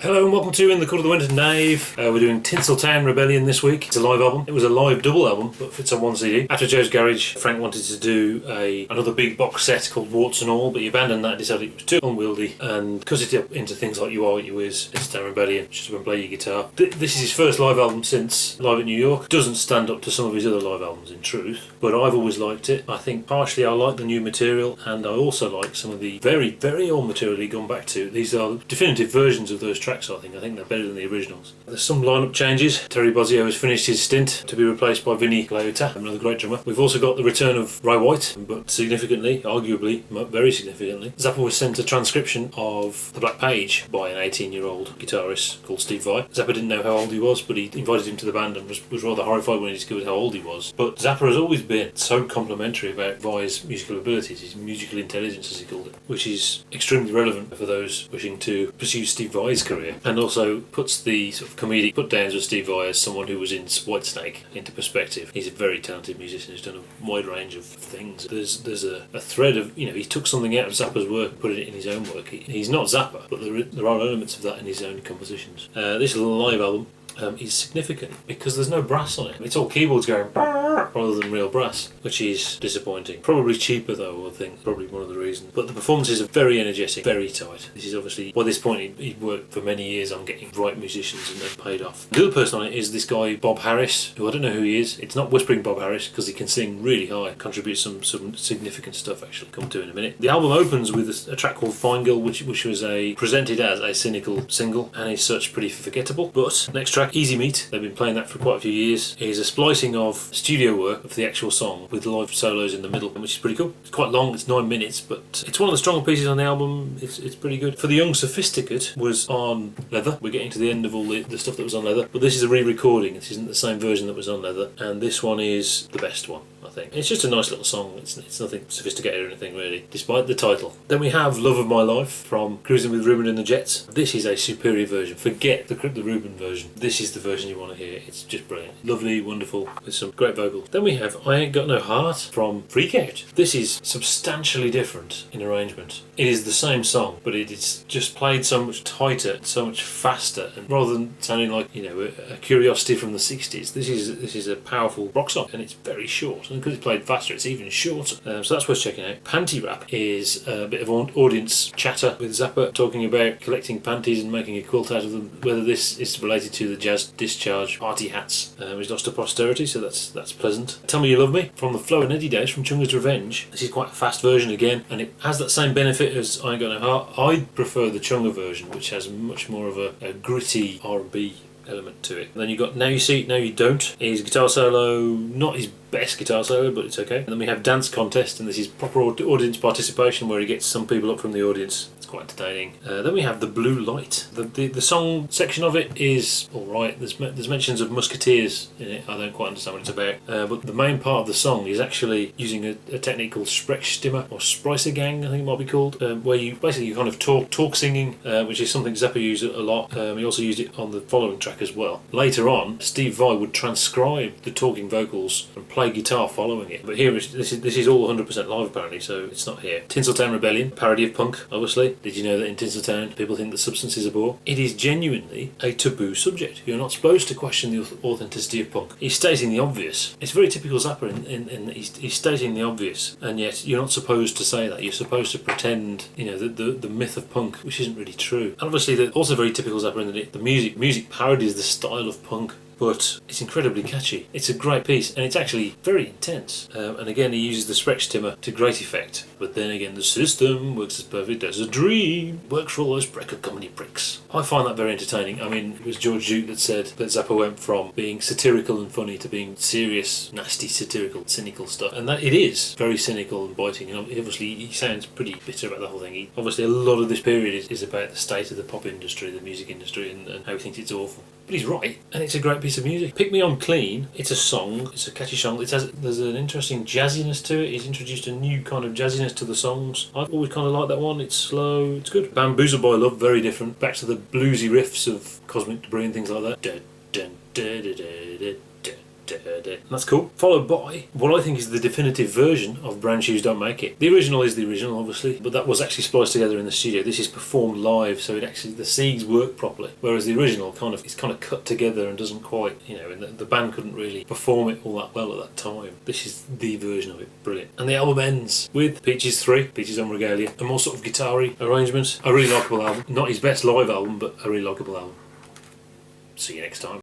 Hello and welcome to In the Court of the Wenton Knave. We're doing Tinseltown Rebellion this week. It's a live album. It was a live double album, but fits on one CD. After Joe's Garage, Frank wanted to do another big box set called Warts and All, but he abandoned that, decided it was too unwieldy, and cut it up into things like You Are What You Is, Tinseltown Rebellion, just to play your guitar. This is his first live album since Live at New York. Doesn't stand up to some of his other live albums, in truth, but I've always liked it. I think partially I like the new material, and I also like some of the very, very old material he'd gone back to. These are definitive versions of those tracks, I think. They're better than the originals. There's some lineup changes. Terry Bozzio has finished his stint to be replaced by Vinny Colaiuta, another great drummer. We've also got the return of Ray White, but significantly, arguably, very significantly, Zappa was sent a transcription of The Black Page by an 18-year-old guitarist called Steve Vai. Zappa didn't know how old he was, but he invited him to the band and was rather horrified when he discovered how old he was. But Zappa has always been so complimentary about Vai's musical abilities, his musical intelligence as he called it, which is extremely relevant for those wishing to pursue Steve Vai's career, and also puts the sort of comedic put-downs of Steve Vai as someone who was in Whitesnake into perspective. He's a very talented musician who's done a wide range of things. There's a thread of, he took something out of Zappa's work and put it in his own work. He's not Zappa, but there are elements of that in his own compositions. This live album is significant because there's no brass on it. It's all keyboards going rather than real brass, which is disappointing. Probably cheaper though, I think. Probably one of the reasons. But the performances are very energetic, very tight. This is obviously, by this point he'd worked for many years on getting right musicians and they've paid off. The other person on it is this guy Bob Harris, who I don't know who he is. It's not Whispering Bob Harris because he can sing really high, contributes some significant stuff actually, come to in a minute. The album opens with a track called Fine Girl, which was presented as a cynical single and is such pretty forgettable. But next track, Easy Meat, they've been playing that for quite a few years, is a splicing of studio work of the actual song with live solos in the middle, which is pretty cool. It's quite long, it's 9 minutes, but it's one of the stronger pieces on the album. It's pretty good. For the Young Sophisticate was on leather. We're getting to the end of all the stuff that was on leather, but this is a re-recording. This isn't the same version that was on leather, and this one is the best one, I think. It's just a nice little song. It's nothing sophisticated or anything really, despite the title. Then we have Love of My Life from Cruising with Ruben and the Jets. This is a superior version. Forget the Ruben version. This is the version you want to hear. It's just brilliant. Lovely, wonderful, with some great vocals. Then we have I Ain't Got No Heart from Freak Out. This is substantially different in arrangement. It is the same song, but it is just played so much tighter, so much faster, and rather than sounding like a curiosity from the 60s, this is a powerful rock song, and it's very short. And because it's played faster, it's even shorter. So that's worth checking out. Panty Rap is a bit of audience chatter with Zappa talking about collecting panties and making a quilt out of them. Whether this is related to the Jazz Discharge party hats, which lost to posterity, so that's pleasant. Tell Me You Love Me from the Flo and Eddie days from Chunga's Revenge. This is quite a fast version again, and it has that same benefit as I Ain't Got No Heart. I prefer the Chunga version, which has much more of a gritty R&B element to it. And then you've got Now You See, Now You Don't. His guitar solo, not his best guitar solo, but it's okay. And then we have Dance Contest, and this is proper audience participation where he gets some people up from the audience. It's quite entertaining. Then we have The Blue Light. The song section of it is alright. There's mentions of musketeers in it. I don't quite understand what it's about. But the main part of the song is actually using a technique called Sprechstimme, or Spricergang, I think it might be called, where you kind of talk singing, which is something Zappa used a lot. He also used it on the following track as well. Later on, Steve Vai would transcribe the talking vocals and play guitar following it. But here, this is all 100% live apparently, so it's not here. Tinseltown Rebellion, parody of punk, obviously. Did you know that in Tinseltown people think that substance is a bore? It is genuinely a taboo subject. You're not supposed to question the authenticity of punk. He's stating the obvious. It's very typical Zappa in that he's stating the obvious, and yet you're not supposed to say that. You're supposed to pretend, the myth of punk, which isn't really true. And obviously, also very typical Zappa in that the music parodies the style of punk, but it's incredibly catchy. It's a great piece, and it's actually very intense. And again, he uses the Sprechstimme to great effect. But then again, the system works as perfect as a dream. Works for all those record comedy pricks. I find that very entertaining. I mean, it was George Duke that said that Zappa went from being satirical and funny to being serious, nasty, satirical, cynical stuff. And that it is very cynical and biting. And obviously, he sounds pretty bitter about the whole thing. Obviously, a lot of this period is about the state of the pop industry, the music industry, and how he thinks it's awful. But he's right, and it's a great piece of music. Pick Me On Clean, it's a song, it's a catchy song. There's an interesting jazziness to it. He's introduced a new kind of jazziness to the songs. I've always kind of liked that one. It's slow, it's good. Bamboozled By Love, very different. Back to the bluesy riffs of Cosmic Debris and things like that. And that's cool. Followed by what I think is the definitive version of Brown Shoes Don't Make It. The original is the original, obviously, but that was actually spliced together in the studio. This is performed live, so it actually, the Siegs work properly, whereas the original is kind of cut together and doesn't quite, and the band couldn't really perform it all that well at that time. This is the version of it. Brilliant. And the album ends with Peaches 3, Peaches on Regalia, a more sort of guitar-y arrangement. A really likeable album. Not his best live album, but a really likeable album. See you next time.